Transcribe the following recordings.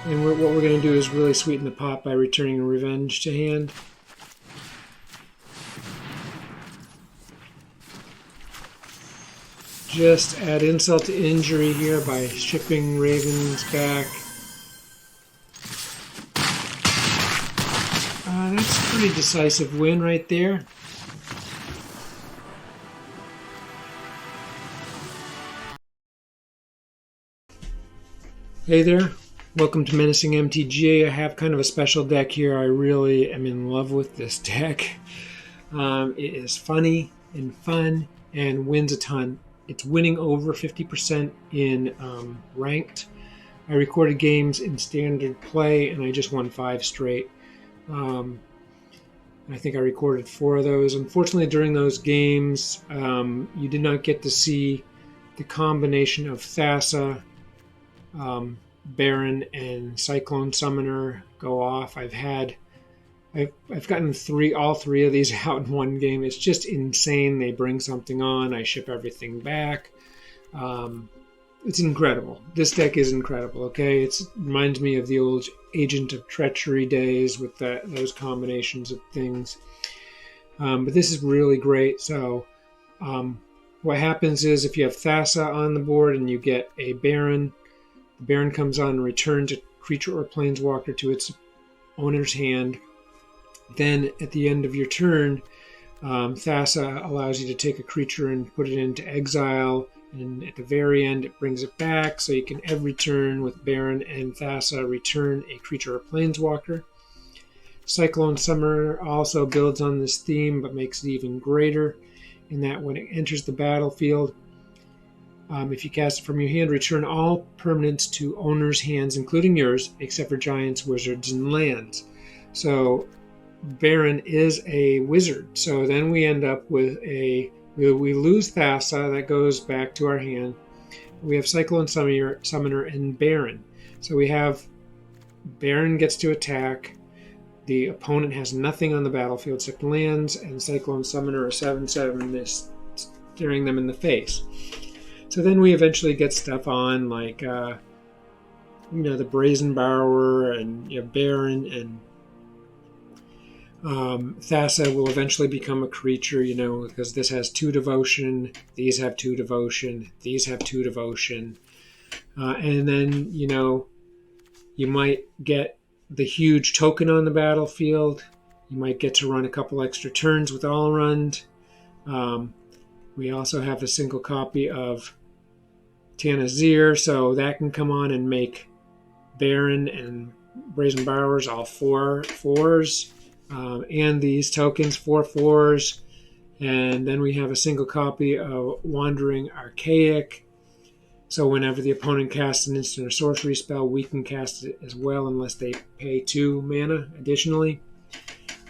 And what we're going to do is really sweeten the pot by returning Revenge to hand. Just add insult to injury here by shipping Ravens back. That's a pretty decisive win right there. Hey there, welcome to Menacing MTG. I have kind of a special deck here. I really am in love with this deck. It is funny and fun and wins a ton. It's winning over 50% in ranked. I recorded games in standard play and I just won 5 straight. I think I recorded 4 of those. Unfortunately, during those games, you did not get to see the combination of Thassa, Baron, and Cyclone Summoner go off. I've gotten all three of these out in one game. It's just insane. They bring something on, I ship everything back. It's incredible. This deck is incredible. Okay, it reminds me of the old Agent of Treachery days with those combinations of things. But this is really great. So what happens is if you have Thassa on the board and you get a Baron, the Baron comes on and returns a creature or planeswalker to its owner's hand. Then at the end of your turn, Thassa allows you to take a creature and put it into exile. And at the very end, it brings it back, so you can every turn with Baron and Thassa return a creature or planeswalker. Cyclone Summoner also builds on this theme, but makes it even greater in that when it enters the battlefield, if you cast it from your hand, return all permanents to owner's hands, including yours, except for giants, wizards, and lands. So Baron is a wizard. So then we end up with we lose Thassa, that goes back to our hand. We have Cyclone Summoner and Baron. So we have Baron gets to attack. The opponent has nothing on the battlefield except lands, and Cyclone Summoner a 7/7 staring them in the face. So then we eventually get stuff on like the Brazen Borrower and Baron, and Thassa will eventually become a creature, because this has 2 devotion, these have 2 devotion, these have 2 devotion. And then, you might get the huge token on the battlefield. You might get to run a couple extra turns with Allrund. We also have a single copy of Tanazir, so that can come on and make Baron and Brazen Borrowers all 4/4s. And these tokens, 4/4s. And then we have a single copy of Wandering Archaic. So whenever the opponent casts an instant or sorcery spell, we can cast it as well unless they pay 2 mana additionally.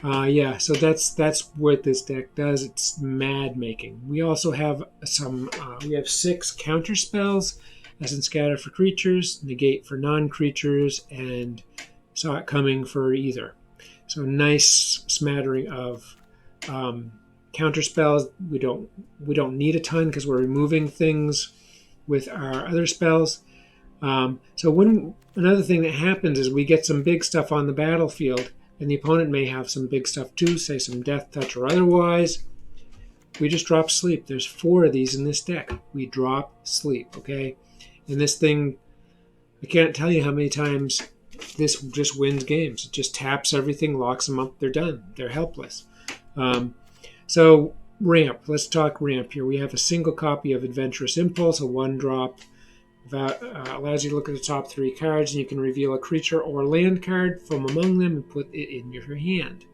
So that's what this deck does. It's mad making. We also have we have 6 counter spells, as in Scatter for creatures, Negate for non-creatures, and Saw It Coming for either. So nice smattering of counter spells. We don't need a ton because we're removing things with our other spells. So another thing that happens is we get some big stuff on the battlefield, and the opponent may have some big stuff too, say some Death Touch or otherwise. We just drop Sleep. There's 4 of these in this deck. We drop Sleep, okay? And this thing, I can't tell you how many times this just wins games. It just taps everything, locks them up, they're done. They're helpless. So ramp. Let's talk ramp here. We have a single copy of Adventurous Impulse, a 1-drop. Allows you to look at the top 3 cards, and you can reveal a creature or land card from among them and put it in your hand.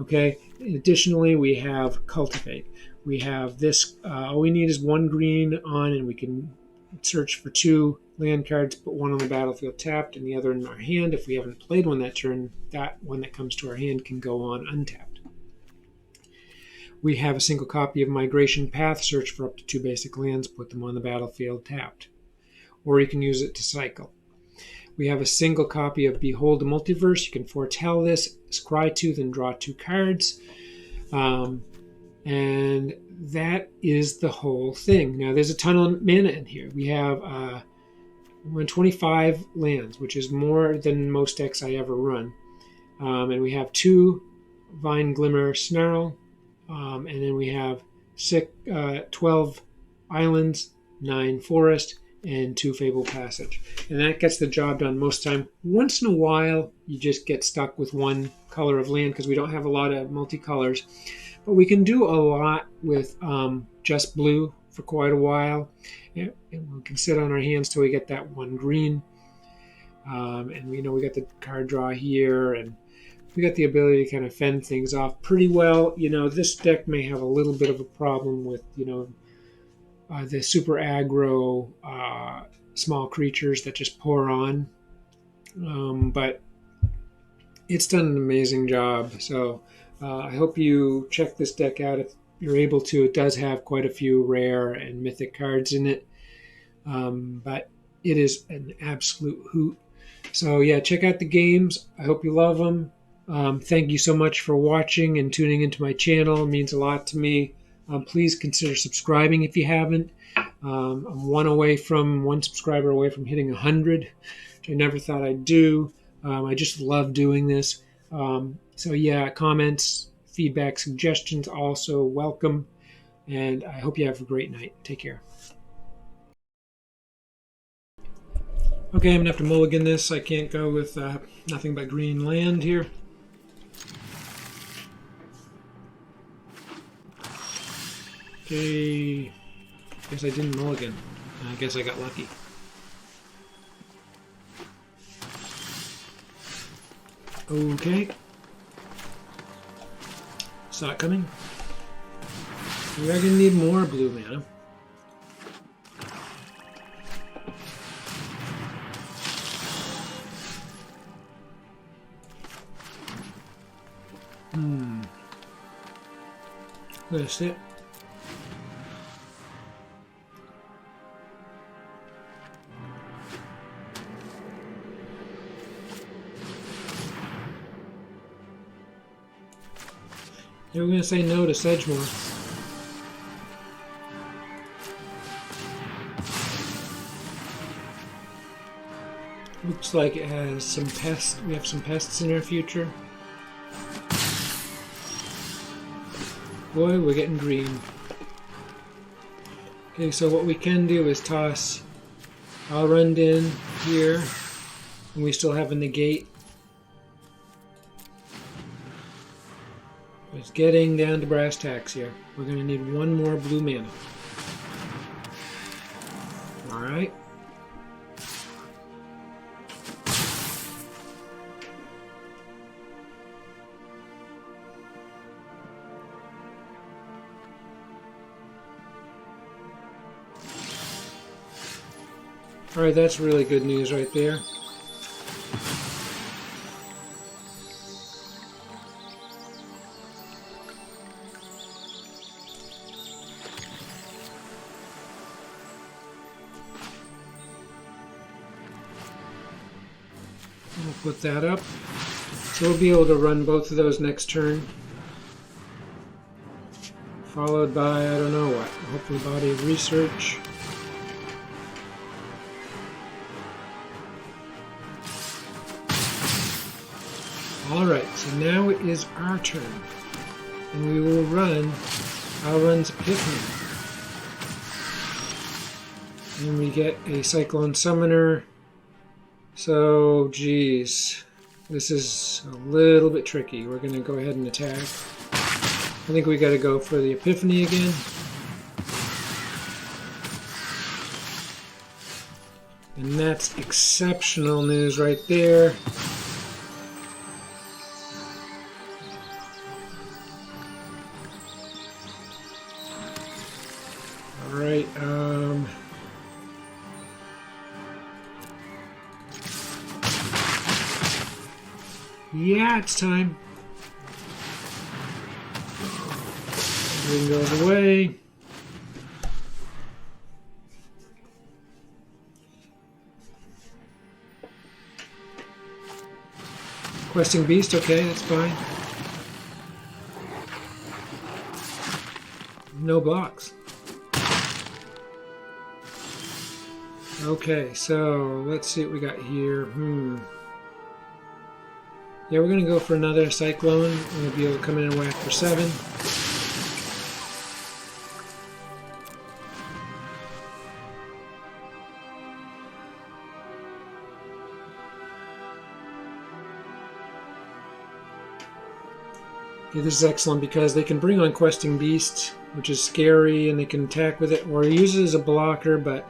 Okay. Additionally, we have Cultivate. We have this. All we need is 1 green on, and we can search for 2 land cards, put 1 on the battlefield tapped and the other in our hand. If we haven't played one that turn, that one that comes to our hand can go on untapped. We have a single copy of Migration Path, search for up to 2 basic lands, put them on the battlefield tapped. Or you can use it to cycle. We have a single copy of Behold the Multiverse. You can foretell this, scry 2, then draw 2 cards. And that is the whole thing. Now, there's a ton of mana in here. We have run 25 lands, which is more than most decks I ever run. And we have 2 Vine Glimmer Snarl, and then we have 12 islands, 9 forest, and 2 Fable Passage. And that gets the job done most time. Once in a while, you just get stuck with one color of land because we don't have a lot of multicolors. But we can do a lot with just blue for quite a while. And we can sit on our hands till we get that one green. And we know we got the card draw here, and we got the ability to kind of fend things off pretty well. This deck may have a little bit of a problem with, the super aggro small creatures that just pour on. But it's done an amazing job. So I hope you check this deck out if you're able to. It does have quite a few rare and mythic cards in it. But it is an absolute hoot. So yeah, check out the games. I hope you love them. Thank you so much for watching and tuning into my channel. It means a lot to me. Please consider subscribing if you haven't. I'm one subscriber away from hitting 100, which I never thought I'd do. I just love doing this. So yeah, comments, feedback, suggestions also welcome. And I hope you have a great night. Take care. Okay, I'm going to have to mulligan this. I can't go with nothing but green land here. Okay, guess I didn't mulligan. I guess I got lucky. Okay. Saw it coming. We are going to need more blue mana. That's it. Yeah, we're going to say no to Sedgemoor. Looks like it has some pests. We have some pests in our future. Boy, we're getting green. Okay, so what we can do is toss Alrund here, and we still have a negate. It's getting down to brass tacks here. We're going to need one more blue mana. Alright. Alright, that's really good news right there. We'll put that up. So we'll be able to run both of those next turn. Followed by, I don't know what, hopefully Body of Research. Alright, so now it is our turn. And we will run Alrund's Epiphany. And we get a Cyclone Summoner. So, geez, this is a little bit tricky. We're going to go ahead and attack. I think we got to go for the Epiphany again. And that's exceptional news right there. Alright, yeah, it's time. Green goes away. Questing Beast, okay, that's fine. No blocks. Okay, so let's see what we got here. Yeah, we're going to go for another Cyclone. We'll be able to come in and whack for 7. Okay, this is excellent because they can bring on Questing Beasts, which is scary, and they can attack with it, or use it as a blocker, but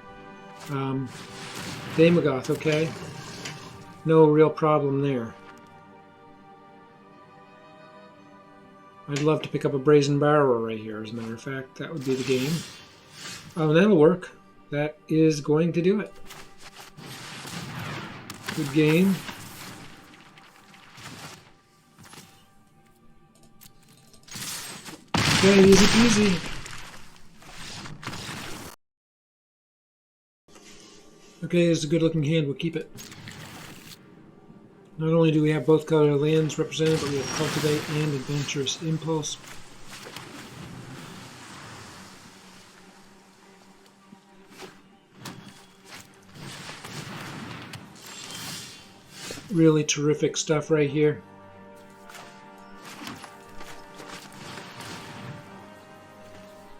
Daemogoth, okay? No real problem there. I'd love to pick up a Brazen Barrow right here, as a matter of fact. That would be the game. Oh, that'll work. That is going to do it. Good game. Okay, easy peasy. Okay, it's a good looking hand. We'll keep it. Not only do we have both color lands represented, but we have Cultivate and Adventurous Impulse. Really terrific stuff right here.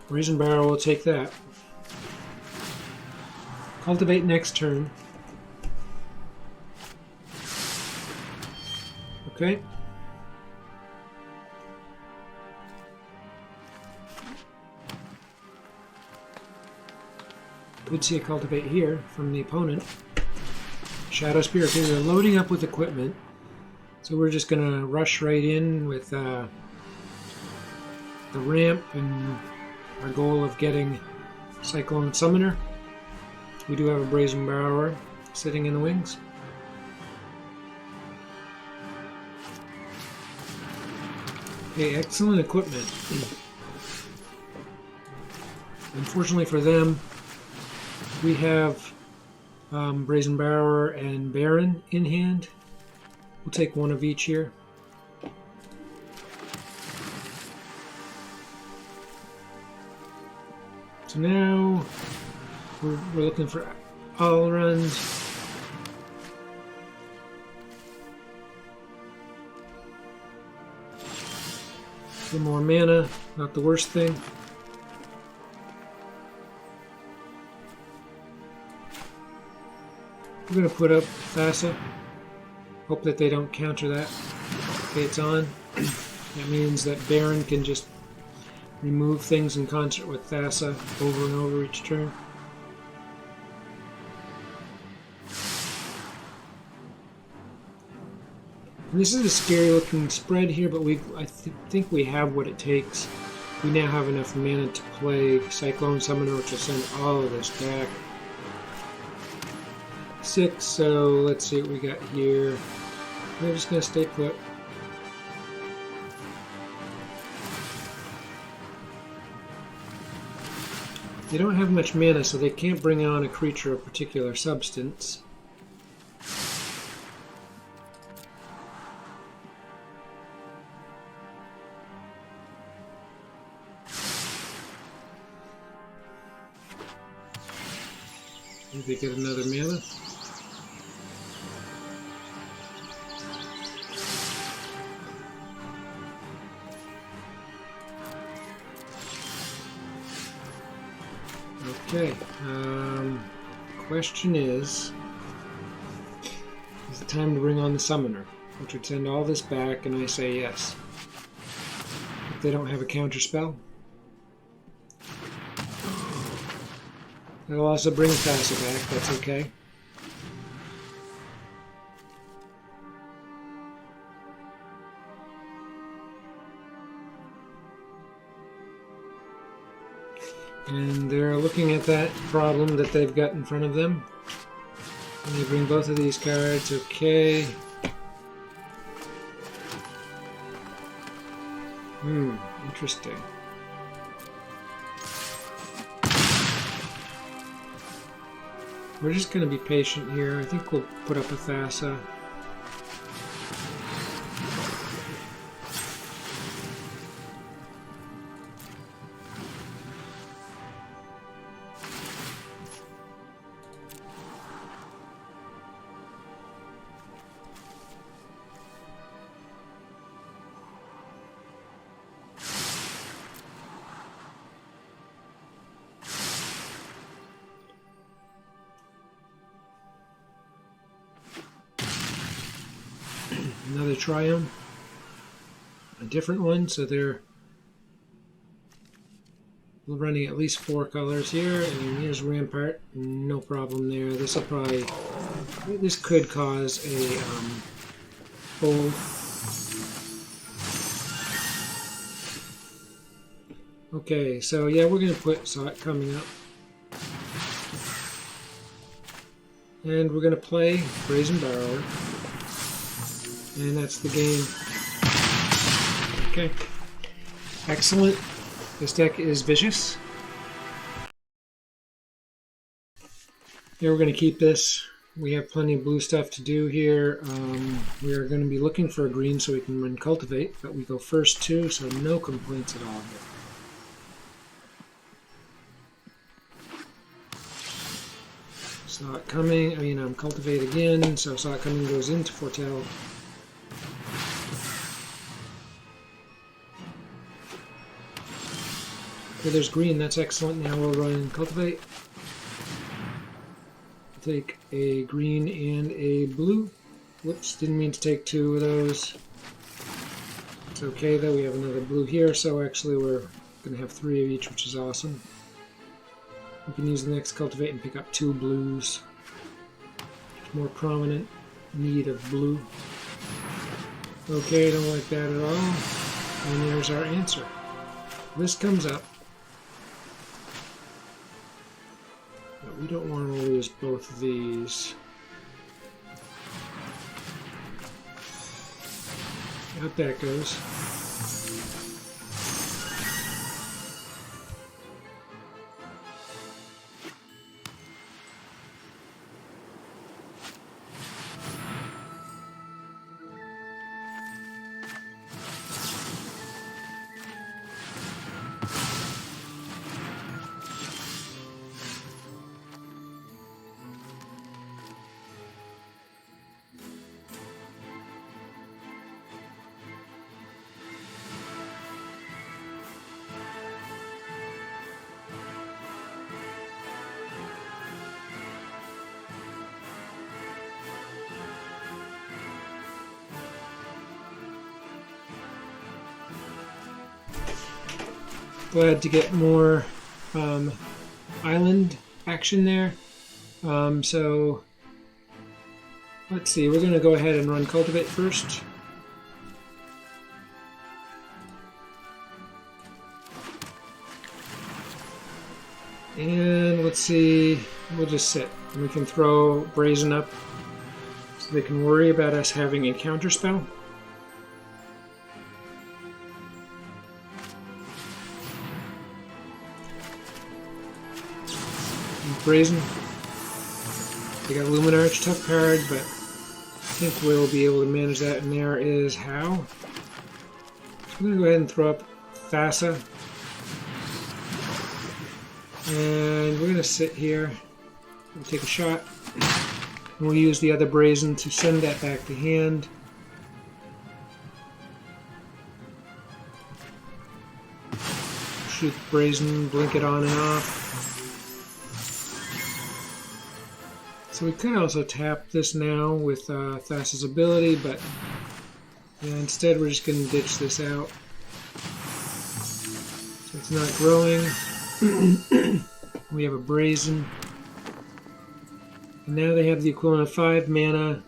Brazen Barrow will take that. Cultivate next turn. Okay. Could see a Cultivate here from the opponent. Shadow Spear. Okay, they're loading up with equipment. So we're just going to rush right in with the ramp and our goal of getting Cyclone Summoner. We do have a Brazen Barrower sitting in the wings. Okay, excellent equipment. Unfortunately for them, we have Brazen Barrower and Baron in hand. We'll take one of each here. So now we're looking for all runs. A little more mana, not the worst thing. We're going to put up Thassa. Hope that they don't counter that. Okay, it's on. That means that Baron can just remove things in concert with Thassa over and over each turn. And this is a scary looking spread here, but I think we have what it takes. We now have enough mana to play Cyclone Summoner, which will send all of this back. 6, so let's see what we got here. We're just going to stay put. They don't have much mana, so they can't bring on a creature of particular substance. Maybe they get another mana. Okay, question is it time to bring on the Summoner? Which would send all this back, and I say yes. If they don't have a counter spell. It'll also bring Thassa back, that's okay. And they're looking at that problem that they've got in front of them. And they bring both of these cards, okay. Interesting. We're just going to be patient here. I think we'll put up a Thassa. another triome, a different one, so they're running at least 4 colors here, and here's Rampart, no problem there. This could cause a fold. Okay, so yeah, we're going to put Saw It Coming up. And we're going to play Brazen Borrower. And that's the game. Okay. Excellent. This deck is vicious. Yeah, we're going to keep this. We have plenty of blue stuff to do here. We are going to be looking for a green so we can run Cultivate, but we go first too, so no complaints at all here. Saw It Coming, Cultivate again, so Saw It Coming goes into Foretell. Okay, there's green, that's excellent. Now we'll run Cultivate. Take a green and a blue. Whoops, didn't mean to take 2 of those. It's okay though, we have another blue here, so actually we're going to have 3 of each, which is awesome. We can use the next Cultivate and pick up 2 blues. More prominent need of blue. Okay, don't like that at all. And there's our answer. This comes up. But we don't want to lose both of these. Out that goes. Glad to get more island action there. So let's see, we're going to go ahead and run Cultivate first. And let's see, we'll just sit. We can throw Brazen up so they can worry about us having a counter spell. Brazen. They got Luminarch, tough card, but I think we'll be able to manage that, and there is how. So I'm going to go ahead and throw up Thassa. And we're going to sit here. We'll take a shot. And we'll use the other Brazen to send that back to hand. Shoot Brazen, blink it on and off. So we could also tap this now with Thassa's ability, but yeah, instead we're just going to ditch this out. So it's not growing. We have a Brazen. And now they have the equivalent of 5 mana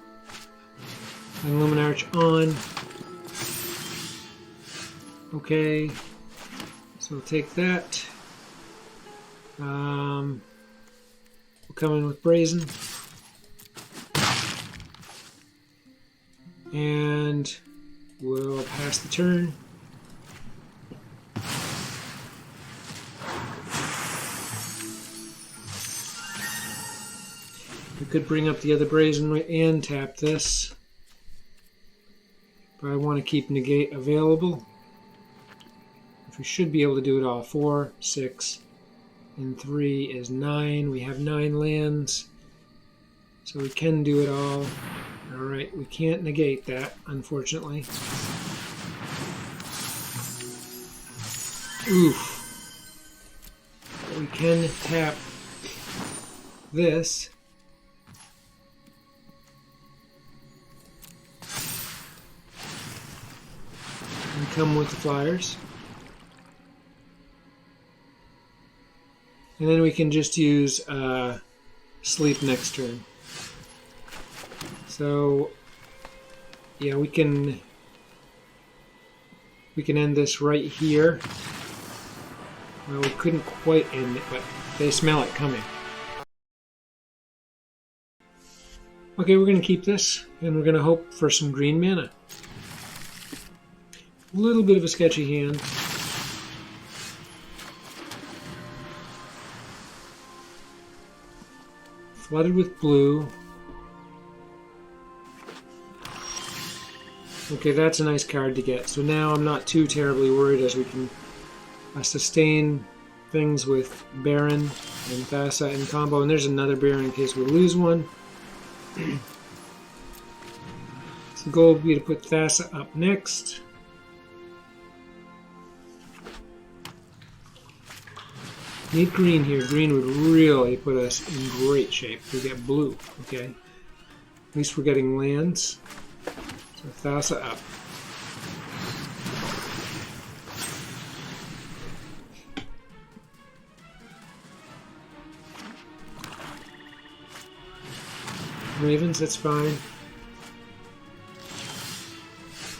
and Luminarch on. Okay, so we'll take that. We'll come in with Brazen. And we'll pass the turn. We could bring up the other Brazen and tap this. But I want to keep Negate available. Which we should be able to do it all. 4, 6, and 3 is 9. We have 9 lands. So we can do it all. Alright, we can't negate that, unfortunately. Oof. But we can tap this. come with the flyers. And then we can just use sleep next turn. So yeah, we can end this right here. Well, we couldn't quite end it, but they smell it coming. Okay, we're going to keep this, and we're going to hope for some green mana. A little bit of a sketchy hand. Flooded with blue. Okay, that's a nice card to get. So now I'm not too terribly worried as we can sustain things with Baron and Thassa in combo. And there's another Baron in case we lose one. So the goal would be to put Thassa up next. Need green here. Green would really put us in great shape. We get blue, okay? At least we're getting lands. So Thassa up. Ravens, that's fine.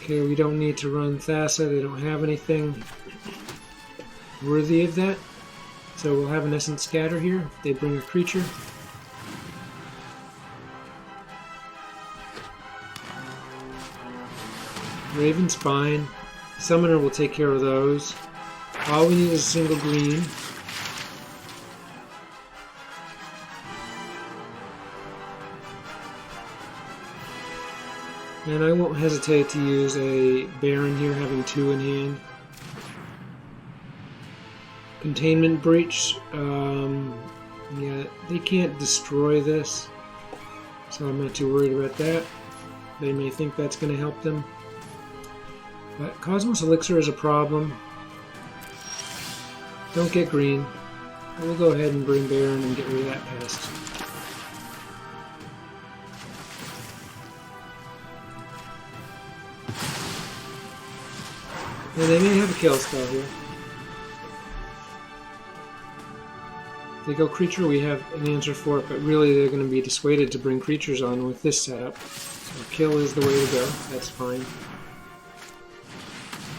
Okay, we don't need to run Thassa. They don't have anything worthy of that. So we'll have an Essence Scatter here. They bring a creature. Raven's fine. Summoner will take care of those. All we need is a single green. And I won't hesitate to use a Baron here, having 2 in hand. Containment Breach. Yeah, they can't destroy this, so I'm not too worried about that. They may think that's going to help them. But Cosmos Elixir is a problem. Don't get green. We'll go ahead and bring Baron and get rid of that pest. And they may have a kill spell here. If they go creature, we have an answer for it, but really they're going to be dissuaded to bring creatures on with this setup. So kill is the way to go. That's fine.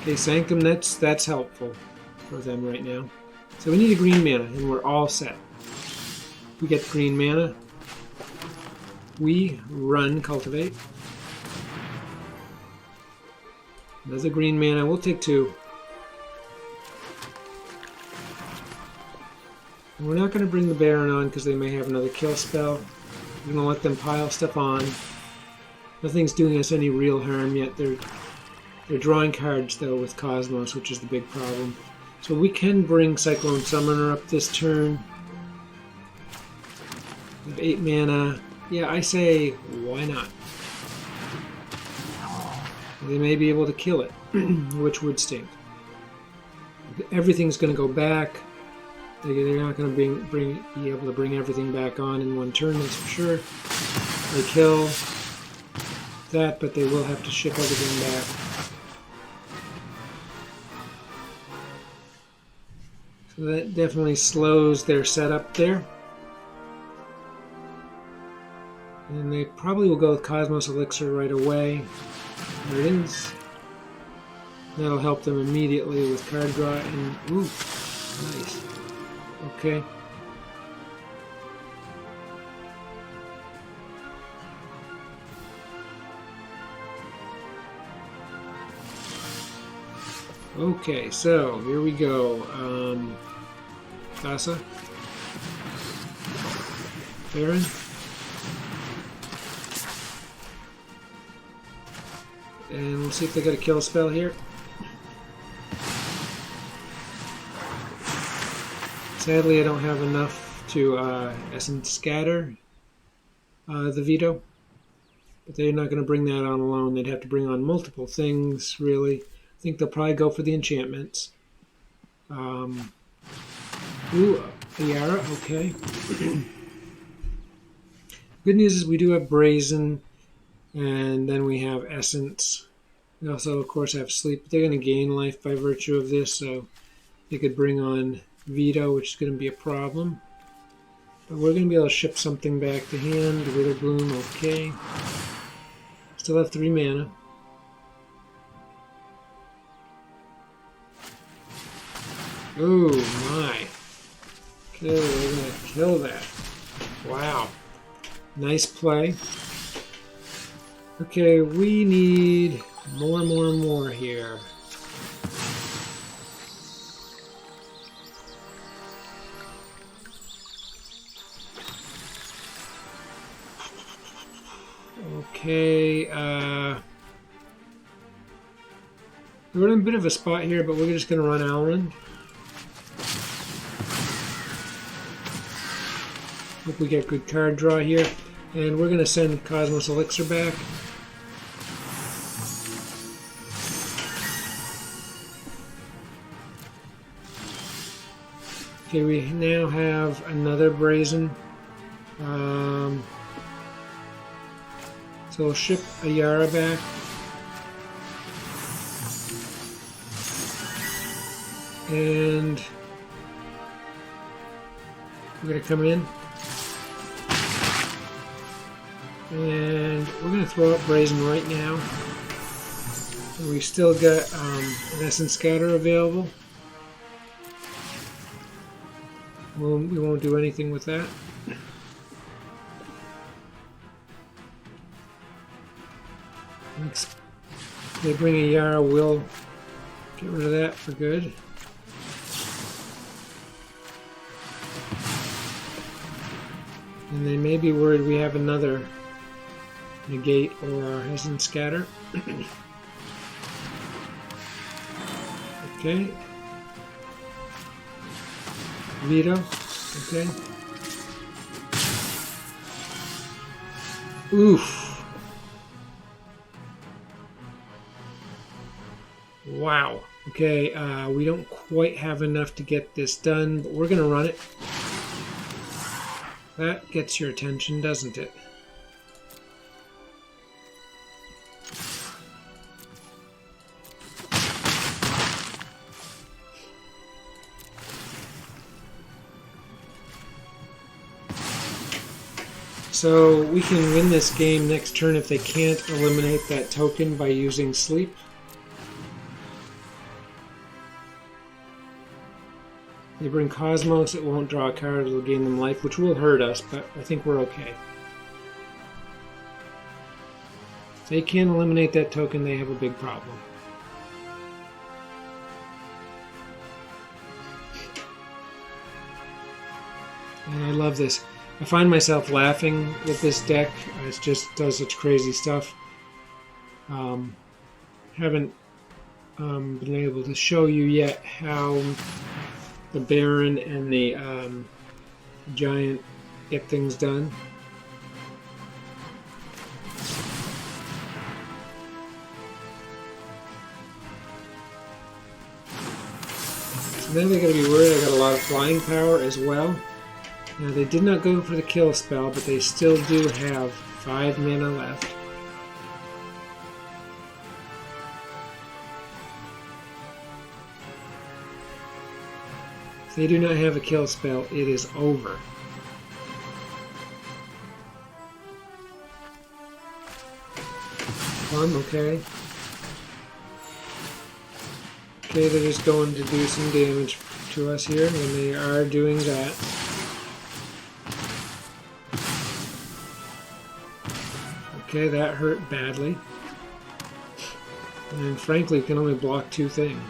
Okay, Sanctum, that's helpful for them right now. So we need a green mana, and we're all set. We get green mana. We run Cultivate. Another green mana. We'll take 2. And we're not going to bring the Baron on because they may have another kill spell. We're going to let them pile stuff on. Nothing's doing us any real harm yet. They're drawing cards though with Cosmos, which is the big problem. So we can bring Cyclone Summoner up this turn. We have 8 mana. Yeah, I say why not? They may be able to kill it, which would stink. Everything's going to go back. They're not going to be able to bring everything back on in one turn, that's for sure. They kill that, but they will have to ship everything back. So that definitely slows their setup there. And they probably will go with Cosmos Elixir right away. There it is. That'll help them immediately with card draw and ooh, nice. Okay. Okay, so here we go. Thassa. Baron. And we'll see if they got a kill spell here. Sadly, I don't have enough to Essence Scatter the Veto. But they're not going to bring that on alone. They'd have to bring on multiple things, really. I think they'll probably go for the enchantments. Ooh, Yara, okay. Good news is we do have Brazen, and then we have Essence. They also, of course, have sleep. But they're going to gain life by virtue of this, so they could bring on Veto, which is going to be a problem. But we're going to be able to ship something back to hand. Witherbloom, okay. Still have 3 mana. Oh my. Okay, we're going to kill that. Wow. Nice play. Okay, we need more here. Okay, we're in a bit of a spot here, but we're just going to run Alrund. Hope we get good card draw here. And we're going to send Cosmos Elixir back. Okay, we now have another Brazen. So we'll ship a Yara back. And we're going to come in. And we're going to throw up Brazen right now. And we've still got an Essence Scatter available. We won't do anything with that. If they bring a Yara, we'll get rid of that for good. And they may be worried we have another Negate or Essence Scatter. Okay. Veto. Okay. Oof. Wow. Okay, we don't quite have enough to get this done, but we're going to run it. That gets your attention, doesn't it? So we can win this game next turn if they can't eliminate that token by using sleep. They bring Cosmos, it won't draw a card, it'll gain them life, which will hurt us, but I think we're okay. If they can't eliminate that token, they have a big problem. And I love this. I find myself laughing with this deck. It just does such crazy stuff. Haven't been able to show you yet how the Baron and the Giant get things done. So now they're going to be worried I got a lot of flying power as well. Now they did not go for the kill spell, but they still do have 5 mana left. If they do not have a kill spell, it is over. Okay. Okay, they're just going to do some damage to us here, and they are doing that. Okay, that hurt badly. And frankly, can only block 2 things.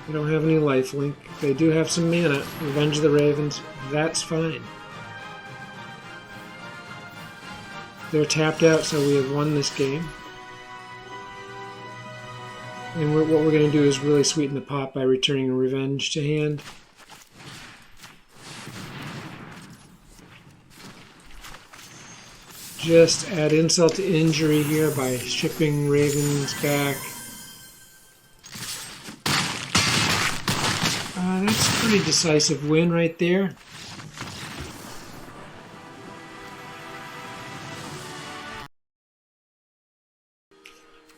They don't have any lifelink. They do have some mana. Revenge of the Ravens. That's fine. They're tapped out, so we have won this game. And what we're going to do is really sweeten the pot by returning Revenge to hand. Just add insult to injury here by shipping Ravens back. That's a pretty decisive win right there.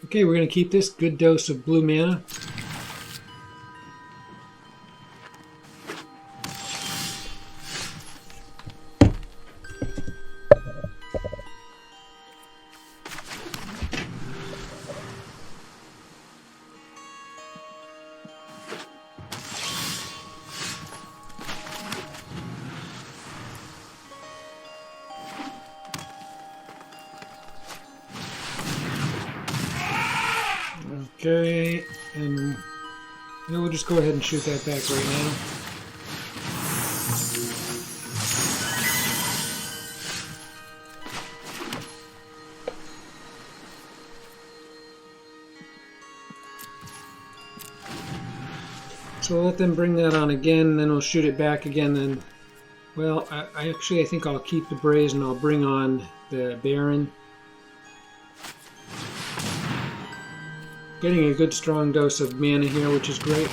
Okay, we're going to keep this good dose of blue mana. Okay, and we'll just go ahead and shoot that back right now. So we'll let them bring that on again, then we'll shoot it back again. Then, well, I think I'll keep the Brazen. I'll bring on the Baron. Getting a good strong dose of mana here, which is great.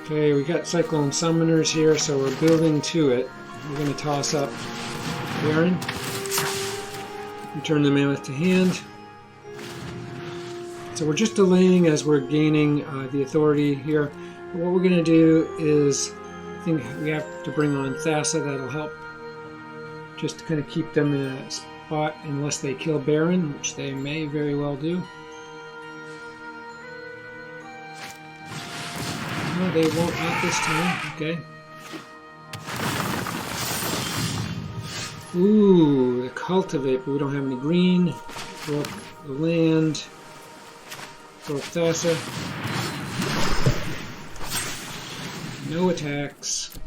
Okay, we got Cyclone Summoners here, so we're building to it. We're going to toss up Baron. Return the Mammoth to hand. So we're just delaying as we're gaining the authority here. But what we're going to do is, I think we have to bring on Thassa. That'll help just to kind of keep them in a spot unless they kill Baron, which they may very well do. No, they won't, not this time. Okay. Ooh, the Cultivate, but we don't have any green. Broke the land. Broke Thassa. No attacks.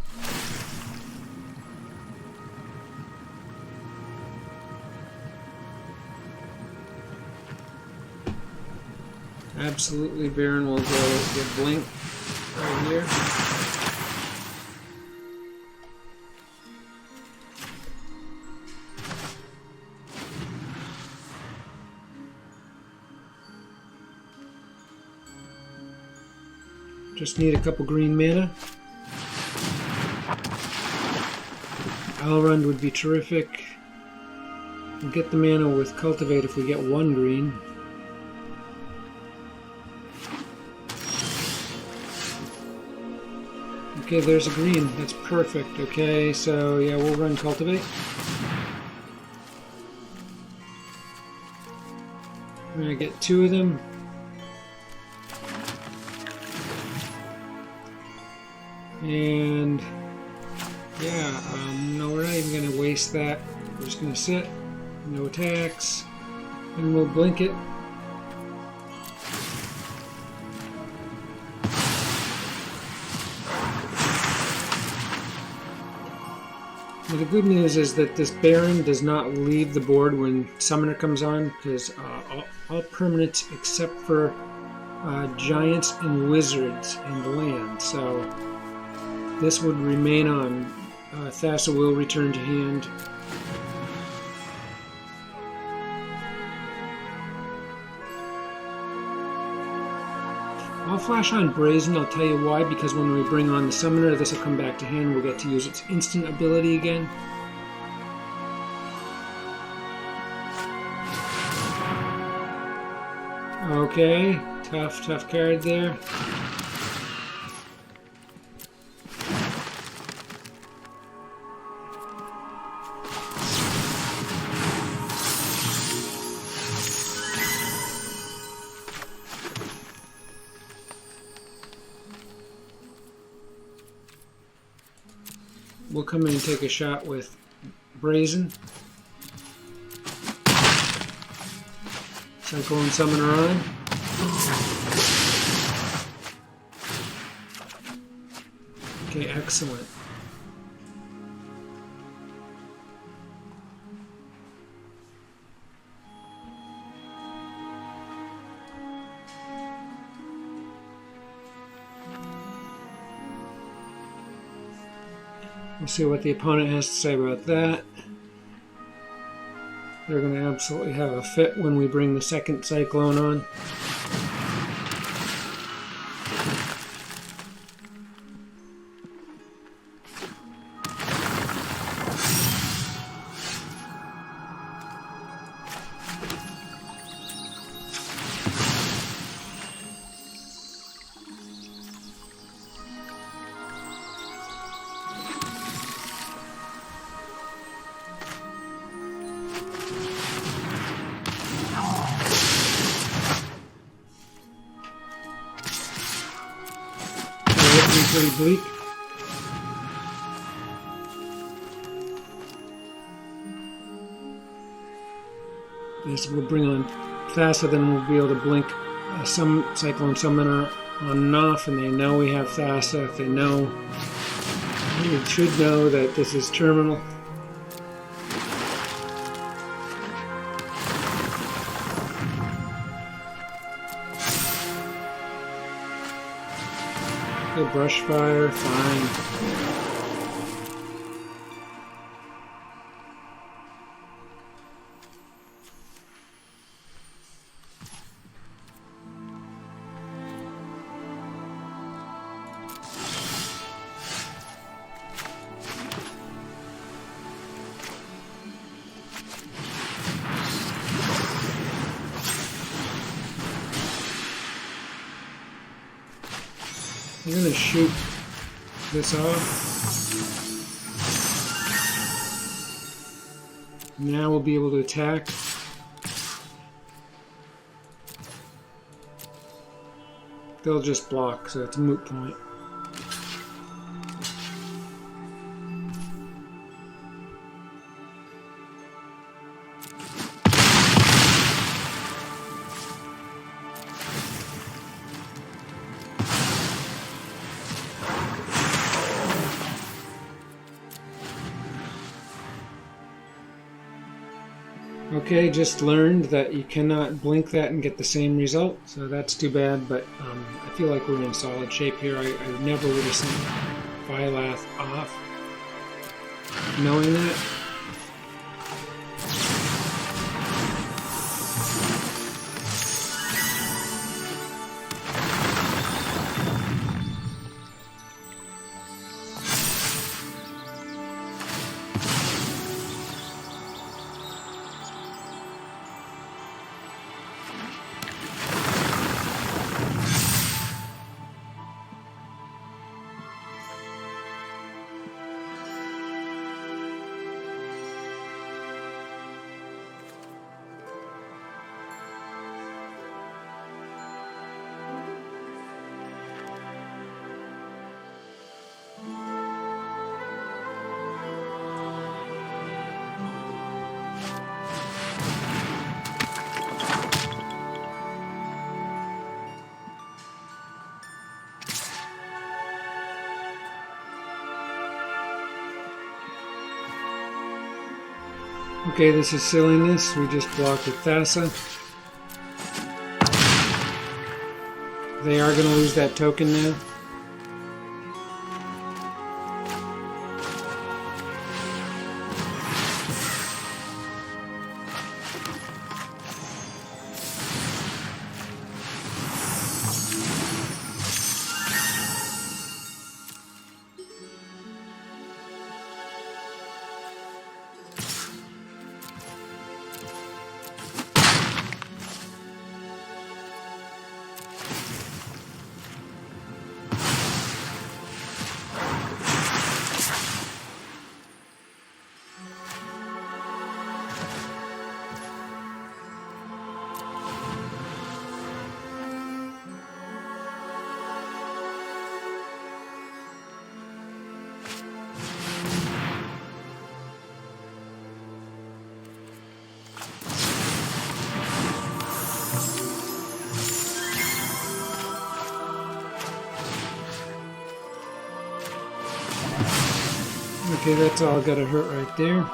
Absolutely, Baron will go get Blink right here. Just need a couple green mana. Alrund would be terrific. We'll get the mana with Cultivate if we get one green. Okay, there's a green. That's perfect. Okay, so yeah, we'll run Cultivate. I'm gonna get two of them. And yeah, no, we're not even going to waste that. We're just going to sit, no attacks, and we'll blink it. Now the good news is that this Baron does not leave the board when Summoner comes on, because all permanents except for Giants and Wizards and land. So this would remain on. Thassa will return to hand. I'll flash on Brazen, I'll tell you why, because when we bring on the Summoner, this will come back to hand. We'll get to use its instant ability again. Okay, tough card there. We'll come in and take a shot with Brazen. Cyclone Summoner on. Okay, excellent. We'll see what the opponent has to say about that. They're going to absolutely have a fit when we bring the second Cyclone on. Pretty bleak. This will bring on Thassa, then we'll be able to blink some Cyclone Summoner on and off, and they know we have Thassa. If they know, they should know that this is terminal. Okay, brush fire, fine. I'm going to shoot this off. Now we'll be able to attack. They'll just block, so it's a moot point. Okay, just learned that you cannot blink that and get the same result, so that's too bad, but I feel like we're in solid shape here. I never would have seen Phylath off knowing that. Okay, this is silliness. We just blocked with Thassa. They are going to lose that token now. Okay, that's all got to hurt right there.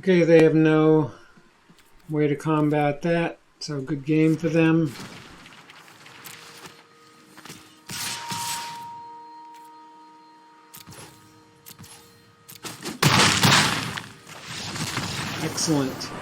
Okay, they have no way to combat that, so good game for them. Excellent.